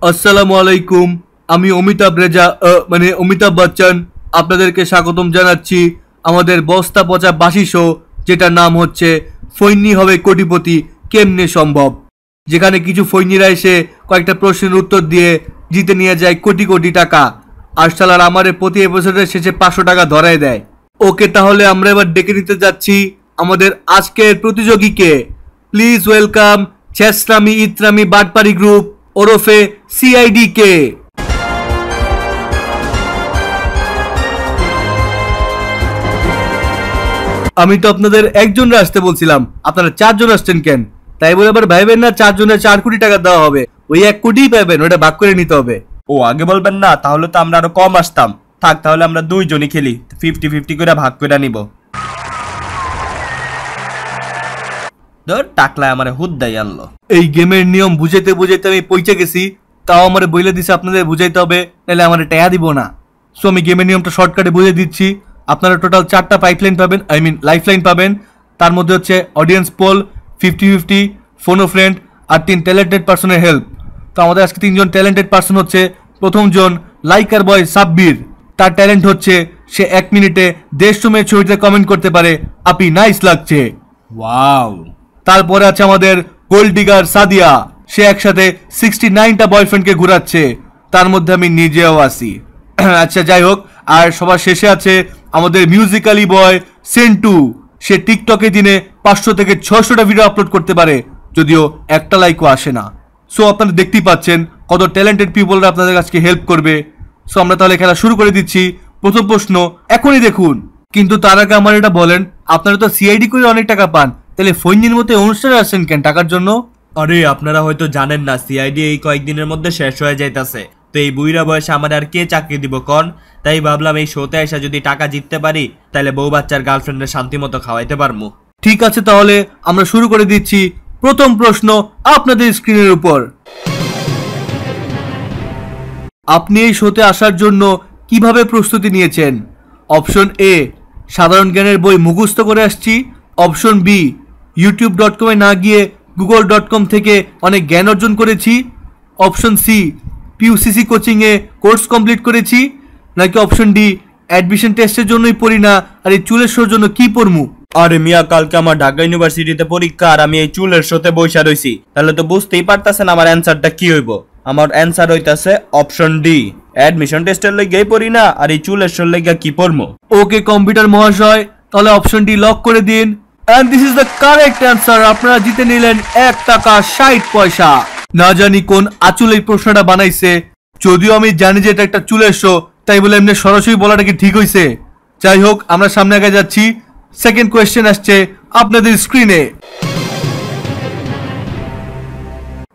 আসসালামু আলাইকুম। আমি অমিতাভ রেজা মানে অমিতাভ বচ্চন আপনাদেরকে স্বাগতম জানাচ্ছি আমাদের বস্তা পচা বাসি শো, যেটার নাম হচ্ছে ফৈন্নি হবে কোটিপতি কেমনে সম্ভব, যেখানে কিছু ফৈন্নিরা এসে কয়েকটা প্রশ্নের উত্তর দিয়ে জিতে নিয়ে যায় কোটি কোটি টাকা। আর শালার আমারে প্রতি এপিসোডের শেষে 500 টাকা ধরায় দেয়। ওকে, তাহলে আমরা এবার ডেকে নিতে যাচ্ছি আমাদের আজকের প্রতিযোগীকে। প্লিজ ওয়েলকাম ছেসরামি ইতরামি বাটপারি গ্রুপ ওরফে সিআইডি কে। আমি তো আপনাদের একজনরা আসতে বলছিলাম, আপনারা 4 জন আসছেন কেন? তাই বলে আবার ভাইবেন না 4 জনের 4 কোটি টাকা দেওয়া হবে, ওই 1 কোটি পাবেন, ওটা ভাগ করে নিতে হবে। ও আগে বলবেন না, তাহলে তো আমরা আরো কম আসতাম। থাক, তাহলে আমরা 2 জনই খেলি, 50-50 করে ভাগ করে নিব। ধর টাকলায় আমারে হুদ্দাই আনলো। এই গেমের নিয়ম বুঝাইতে বুঝাইতে আমি পৌঁছে গেছি, তাও আমারে বইলে দিছে আপনাদের বুঝাইতে হবে, নাহলে আমার টাকা দিব না। সো আমি গেমের নিয়মটা শর্টকাটে বুঝিয়ে দিচ্ছি। আপনারা টোটাল 4টা পাইপলাইন পাবেন, লাইফলাইন পাবেন। তার মধ্যে হচ্ছে অডিয়েন্স পোল, 50-50, ফোন ও ফ্রেন্ড, আর 3 ট্যালেন্টেড পার্সনের হেল্প। তো আমাদের আজকে 3 জন ট্যালেন্টেড পার্সন হচ্ছে, প্রথম জন লাইকার বয় সাব্বির। তার ট্যালেন্ট হচ্ছে সে 1 মিনিটে 150 মেয়ের ছবিতে কমেন্ট করতে পারে আপি নাইস লাগছে। ওয়াও। তারপরে আছে আমাদের গোল্ড ডিগার সাদিয়া, সে একসাথে 69টা বয়ফ্রেন্ডকে ঘুরাচ্ছে, তার মধ্যে আমি নিজেও আছি। আচ্ছা যাই হোক, আর সবার শেষে আছে আমাদের মিউজিক্যালি বয় সেন্টু, সে টিকটকে দিনে 500 থেকে 600টা ভিডিও আপলোড করতে পারে, যদিও একটা লাইকও আসে না। সো আপনারা দেখতেই পাচ্ছেন কত ট্যালেন্টেড পিপলরা আপনাদের কাছে হেল্প করবে। সো আমরা তাহলে খেলা শুরু করে দিচ্ছি। প্রথম প্রশ্ন এখনই দেখুন। কিন্তু তার আগে আমার এটা বলেন, আপনারা তো সিআইডি করে অনেক টাকা পান, তাহলে ফৈন্নির মতো অনুষ্ঠানে আসছেন কেন টাকার জন্য? আরে আপনারা হয়তো জানেন না, সিআইডি এই কয়েকদিনের মধ্যে শেষ হয়ে যাইতাছে। তো এই বুইরা বয়সে আমার আর কে চাকরি দিব কন? তাই ভাবলাম এই শোতে এসে যদি টাকা জিততে পারি, তাহলে বউ বাচ্চার গার্লফ্রেন্ডের শান্তি মতো খাওয়াইতে পারবো। ঠিক আছে, তাহলে আমরা শুরু করে দিচ্ছি। প্রথম প্রশ্ন আপনাদের স্ক্রিনের উপর। আপনি এই শোতে আসার জন্য কিভাবে প্রস্তুতি নিয়েছেন? অপশন এ, সাধারণ জ্ঞানের বই মুখস্থ করে আসছি। অপশন বি, youtube.com-এ না গিয়ে google.com থেকে অনেক জ্ঞান অর্জন করেছি। অপশন সি, পিউসিসি কোচিংয়ে কোর্স কমপ্লিট করেছি। নাকি অপশন ডি, অ্যাডমিশন টেস্টের জন্যই পড়ি না, আর এই চুলের শোর জন্য কি পড়মু? আরে মিয়া, কালকে আমার ঢাকা ইউনিভার্সিটিতে পরীক্ষা, আর আমি এই চুলের শোতে বইসা রইছি। তাহলে তো বুঝতেই পারতাছেন আমার অ্যান্সারটা কি হইব। আমার অ্যান্সার হইতাছে অপশন ডি, অ্যাডমিশন টেস্টের লাগেই পড়ি না, আর এই চুলের শোর লাগা কি পড়মু। ওকে কম্পিউটার মহাশয়, তাহলে অপশন ডি লক করে দিন। And this is the correct answer. আপনারা জিতে নিলেন 1 টাকা 60 পয়সা। না জানি কোন আচুল এই প্রশ্নটা বানাইছে, যদিও আমি জানি যে এটা একটা চুলের শো, তাই বলে এমনি সরাসরি বলাটা কি ঠিক হইছে? যাই হোক, আমরা সামনে আগে যাচ্ছি। সেকেন্ড কোয়েশ্চেন আসছে আপনাদের স্ক্রিনে।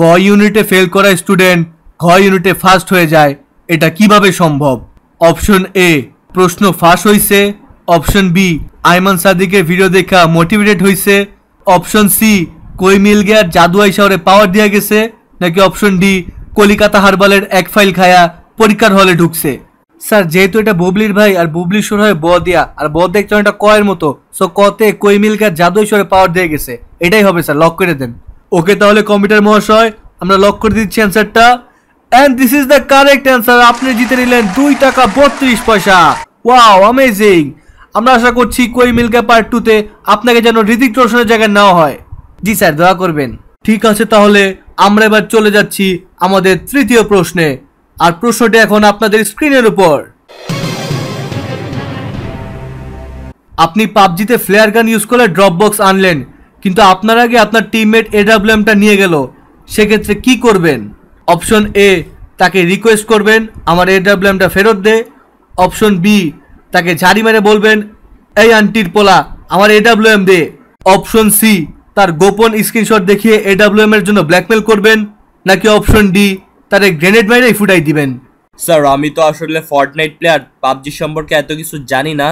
ক ইউনিটে ফেল করা স্টুডেন্ট ঘ ইউনিটে ফার্স্ট হয়ে যায়, এটা কিভাবে সম্ভব? অপশন এ, প্রশ্ন ফাঁস হইছে। অপশন বি, আইমান সাদিকের ভিডিও দেখা মোটিভেটেড হইছে। অপশন সি, কই মিল গিয়ার জাদু আইসা ওরে পাওয়ার দিয়া গেছে। নাকি অপশন ডি, কলিকাতা হারবালের 1 ফাইল খায়া পরীক্ষার হলে ঢুকছে। স্যার, যেহেতু এটা বুবলির ভাই আর বুবলির শুরু হয় ব দিয়া, আর ব দেখতে এটা কয়ের মতো, সো কতে কই মিল গিয়ার জাদু আইসা পাওয়ার দিয়ে গেছে, এটাই হবে স্যার, লক করে দেন। ওকে, তাহলে কম্পিউটার মহাশয় আমরা লক করে দিচ্ছি অ্যান্সারটা। And this is the correct answer. আপনি জিতে নিলেন 2 টাকা 32 পয়সা। Wow, amazing. আমরা আশা করছি কই মিলকা পার্ট 2-তে আপনাকে যেন হৃতিক রোশনের জায়গায় নেওয়া হয়। জি স্যার, দোয়া করবেন। ঠিক আছে, তাহলে আমরা এবার চলে যাচ্ছি আমাদের তৃতীয় প্রশ্নে, আর প্রশ্নটি এখন আপনাদের স্ক্রিনের উপর। আপনি পাবজিতে ফ্লেয়ার গান ইউজ করে ড্রপ বক্স আনলেন, কিন্তু আপনার আগে আপনার টিমমেট এডব্লিউএমটা নিয়ে গেল, সেক্ষেত্রে কি করবেন? অপশন এ, তাকে রিকোয়েস্ট করবেন আমার এডব্লিউএমটা ফেরত দে। অপশন বি, তাকে ঝাড়ি মেরে বলবেন এই আন্টির পোলা আমার এডব্লিউএম দে। অপশন সি, তার গোপন স্ক্রিনশট দেখিয়ে এডব্লিউএম এর জন্য ব্ল্যাকমেল করবেন। নাকি অপশন ডি, তারে গ্রেনেড মেরেই ফুটাই দিবেন। স্যার, আমি তো আসলে ফর্টনাইট প্লেয়ার, পাবজি সম্পর্কে এত কিছু জানি না,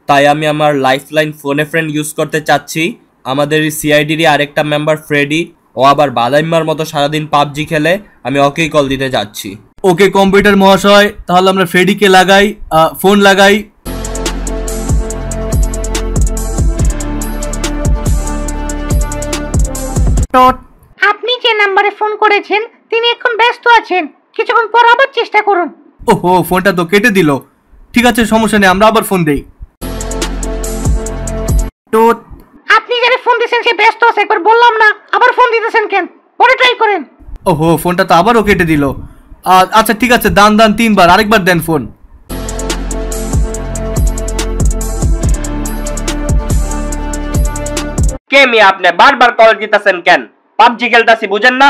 তাই আমি আমার লাইফলাইন ফোনে ফ্রেন্ড ইউজ করতে চাচ্ছি। আমাদের সিআইডির আরেকটা মেম্বার ফ্রেডি, ও আবার বাদাইম্মার মতো সারাদিন পাবজি খেলে, আমি ওকেই কল দিতে যাচ্ছি। ওকে কম্পিউটার মহাশয়, তাহলে আমরা ফ্রেডিকে লাগাই, ফোন লাগাই। আপনি যে নাম্বারে ফোন করেছেন তিনি এখন ব্যস্ত আছেন, কিছুক্ষণ পর আবার চেষ্টা করুন। ওহো, ফোনটা তো কেটে দিল। ঠিক আছে, সমস্যা নেই, আমরা আবার ফোন দেই। তো আপনি যারা ফোন দিয়েছেন সে ব্যস্ত আছে, একবার বললাম না, আবার ফোন দিতেছেন কেন? পরে ট্রাই করেন। ওহো, ফোনটা তো আবারও কেটে দিল। আচ্ছা ঠিক আছে, দান 3 বার, আরেকবার দেন ফোন। কে মিয়া আপনি বারবার কল দিতেছেন কেন? পাবজি খেলতাছি বুঝেন না?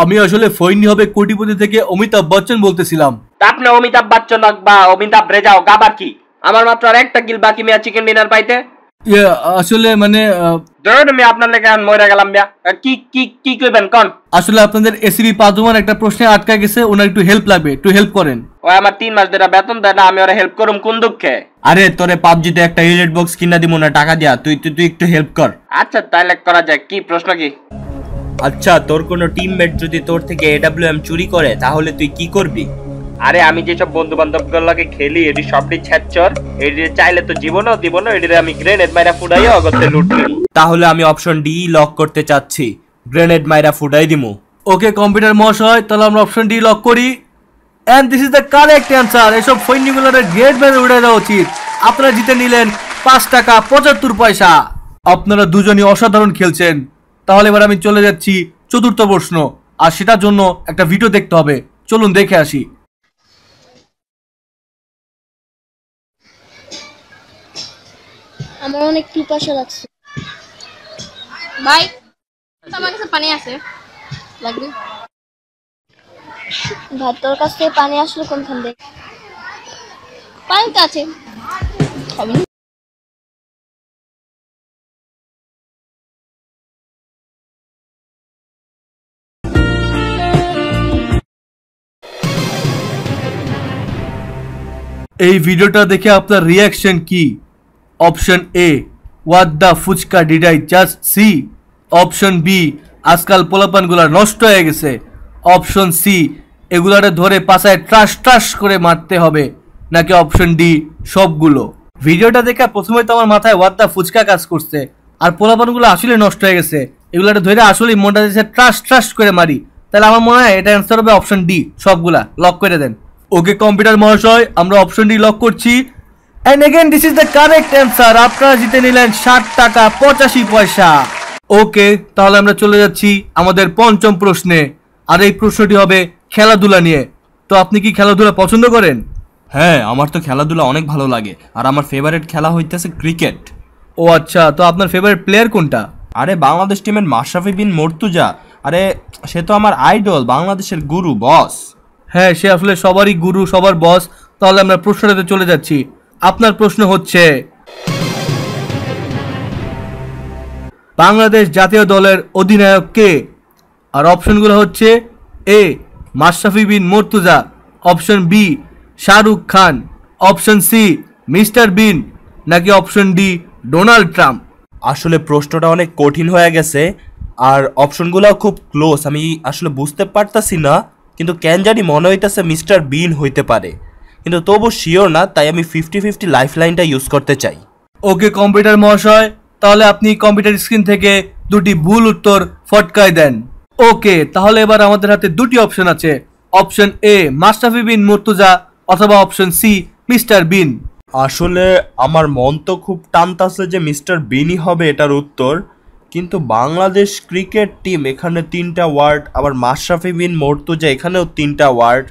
আমি আসলে ফৈনি হবে কোটিপতি থেকে অমিতাভ বচ্চন বলতেছিলাম। তা আপনি অমিতাভ বচ্চন বা অমিতাভ রেজাও গাবার কি? আমার মাত্র আর একটা কিল বাকি মিয়া চিকেন ডিনার পাইতে। আসলে মানে ধরুন মিয়া আপনার লেগে আমি মরে গেলাম মিয়া। কি কি কি কইবেন কোন? আসলে আপনাদের এসিবি পাদুমান একটা প্রশ্নে আটকা গেছে, ওনার একটু হেল্প লাগবে, একটু হেল্প করেন। ওই আমার 3 মাস ধরে বেতন দেয় না, আমি ওরা হেল্প করুম কোন দুঃখে? আরে তোরে পাবজিতে একটা ইলেট বক্স কিনা দিমু না টাকা দিয়া, তুই একটু হেল্প কর। আচ্ছা তাহলে করা যায়, কি প্রশ্ন কি? আচ্ছা তোর কোনো টিমমেট যদি তোর থেকে এডব্লিউএম চুরি করে তাহলে তুই কি করবি? আরে আমি যেসব বন্ধু বান্ধবগুলোর লাগে খেলি এটি সবটি ছ্যাচর, এটি চাইলে তো জীবনও দিব না, এটি আমি গ্রেনেড মাইরা ফুটাইও অগত্যে লুট নিব। তাহলে আমি অপশন ডি লক করতে চাচ্ছি, গ্রেনেড মাইরা ফুটাই দিমু। ওকে কম্পিউটার মহাশয়, তাহলে আমরা অপশন ডি লক করি। And this is the correct answer. এসব ফৈনিগুলোর গ্রেড মেরে উড়ে দেওয়া উচিত। আপনারা জিতে নিলেন 5 টাকা 75 পয়সা। আপনারা দুজনই অসাধারণ খেলছেন। তাহলে এবার আমি চলে যাচ্ছি চতুর্থ প্রশ্ন, আর সেটার জন্য একটা ভিডিও দেখতে হবে। চলুন দেখে আসি। আমার অনেক পিপাসা লাগছে ভাই, আমার কাছে পানি আছে, লাগবে ভাই? তোর কাছ থেকে পানি আসলো কোনখান থেকে? পানি তো আছে, খাবি না? এই ভিডিওটা দেখে আপনার রিয়াকশন কি? Option A, what the fuchka did I just see. Option B, আজকাল পোলাপানগুলা নষ্ট হয়ে গেছে। অপশন সি, এগুলারে ধরে পাছায় ট্রাশ ট্রাশ করে মারতে হবে। নাকি অপশন ডি, সবগুলো? ভিডিওটা দেখে প্রথমে তো আমার মাথায় হোয়াট দ্য ফুচকা কাজ করছে, আর পোলাপানগুলো আসলে নষ্ট হয়ে গেছে, এগুলারে ধরে আসলে মনটা দিচ্ছে ট্রাশ ট্রাশ করে মারি। তাহলে আমার মনে হয় এটা অ্যান্সার হবে অপশন ডি, সবগুলা। লক করে দেন। ওকে কম্পিউটার মহাশয়, আমরা অপশন ডি লক করছি। And again this is the correct answer. আপনারা জিতে নিলেন 60 টাকা 85 পয়সা। ওকে, তাহলে আমরা চলে যাচ্ছি আমাদের পঞ্চম প্রশ্নে, আর এই প্রশ্নটি হবে খেলাধুলা নিয়ে। তো আপনি কি খেলাধুলা পছন্দ করেন? হ্যাঁ, আমার তো খেলাধুলা অনেক ভালো লাগে, আর আমার ফেভারিট খেলা হইতেছে ক্রিকেট। ও আচ্ছা, তো আপনার ফেভারিট প্লেয়ার কোনটা? আরে বাংলাদেশ টিমের মাশরাফি বিন মুর্তজা। আরে সে তো আমার আইডল, বাংলাদেশের গুরু, বস। হ্যাঁ, সে আসলে সবারই গুরু, সবার বস। তাহলে আমরা প্রশ্নটাতে চলে যাচ্ছি। আপনার প্রশ্ন হচ্ছে, বাংলাদেশ জাতীয় দলের অধিনায়ক কে? আর অপশনগুলো হচ্ছে এ, Mashrafe bin Murtaza. Option B, Shahrukh Khan. Option C, mister বিন। নাকি অপশন ডি, ডোনাল্ড ট্রাম্প? আসলে প্রশ্নটা অনেক কঠিন হয়ে গেছে, আর অপশনগুলো খুব ক্লোজ, আমি আসলে বুঝতে পারতাছি না, কিন্তু কেন জানি মনে হইতেছে মিস্টার বিন হইতে পারে, কিন্তু তবু শিওর না, তাই আমি 50-50 লাইফ লাইনটা ইউজ করতে চাই। ওকে কম্পিউটার মহাশয়, তাহলে আপনি কম্পিউটার স্ক্রিন থেকে দুটি ভুল উত্তর ফটকায় দেন। ওকে, তাহলে এবার আমাদের হাতে দুটি অপশন আছে। অপশন এ, মাশরাফি বিন মুর্তজা, অথবা অপশন সি, মিস্টার বিন। আসলে আমার মন তো খুব টানতাছে যে মিস্টার বিনই হবে এটার উত্তর, কিন্তু বাংলাদেশ ক্রিকেট টিম, এখানে 3টা ওয়ার্ড, আবার মাশরাফি বিন মুর্তজা, এখানেও 3টা ওয়ার্ড,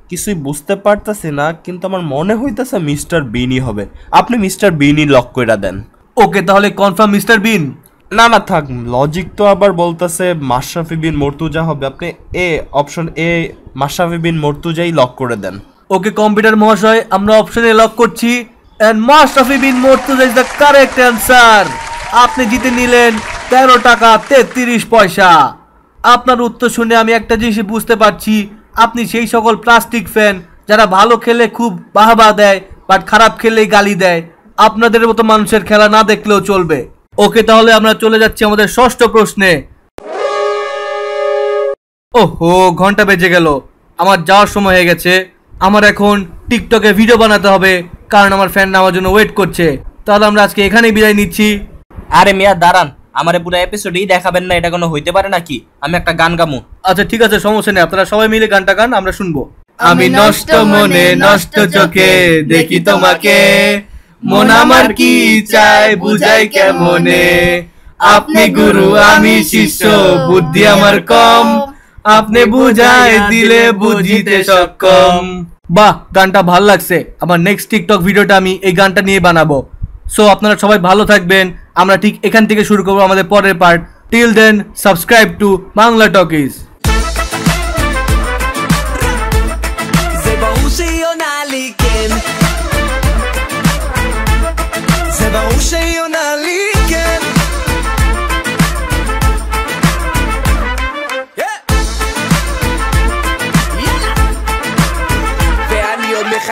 কিছুই বুঝতে পারতাছি না, কিন্তু আমার মনে হইতেছে মিস্টার বিনই হবে। আপনি মিস্টার বিনই লক কইরা দেন। ওকে, তাহলে কনফার্ম মিস্টার বিন? না না থাক, লজিক তো আবার বলতেছে মাশরাফি বিন মুর্তজা হবে। আপনি অপশন এ মাশরাফি বিন মুর্তজাই লক করে দেন। ওকে কম্পিউটার মহাশয়, আমরা অপশনে লক করছি, and Mashrafe bin Mortaza is the correct answer. আপনি জিতে নিলেন 13 টাকা 33 পয়সা। আপনার উত্তর শুনে আমি একটা জিনিস বুঝতে পারছি, আপনি সেই সকল প্লাস্টিক ফ্যান যারা ভালো খেলে খুব বাহবা দেয়, বাট খারাপ খেললেই গালি দেয়। আপনাদের মতো মানুষের খেলা না দেখলেও চলবে। ওকে, তাহলে আমরা চলে যাচ্ছি আমাদের ষষ্ঠ প্রশ্নে। ওহো, ঘন্টা বেজে গেল, আমার যাওয়ার সময় হয়ে গেছে। আমার এখন টিকটকে ভিডিও বানাতে হবে, কারণ আমার ফ্যান আমার জন্য ওয়েট করছে। তাহলে আমরা আজকে এখানেই বিদায় নিচ্ছি। আরে মিয়া দাঁড়ান, আমারে পুরো এপিসোডেই দেখাবেন না, এটা কোনো হইতে পারে নাকি? আমি একটা গান গামু। আচ্ছা ঠিক আছে, সমস্যা নেই, আপনারা সবাই মিলে গানটা গান, আমরা শুনবো। আমি নষ্ট মনে নষ্ট চোখে দেখি তোমাকে, মন আমার কি চায় বুঝাই কেমনে, আপনি গুরু আমি শিষ্য বুদ্ধি আমার কম, আপনি বুঝাই দিলে বুঝিতে সক্ষম। বাহ, গানটা ভাল লাগছে। আমার নেক্সট টিকটক ভিডিওটা আমি এই গানটা নিয়ে বানাবো। সো আপনারা সবাই ভালো থাকবেন, আমরা ঠিক এখান থেকে শুরু করবো আমাদের পরের part. Till then subscribe to Bangla talkies.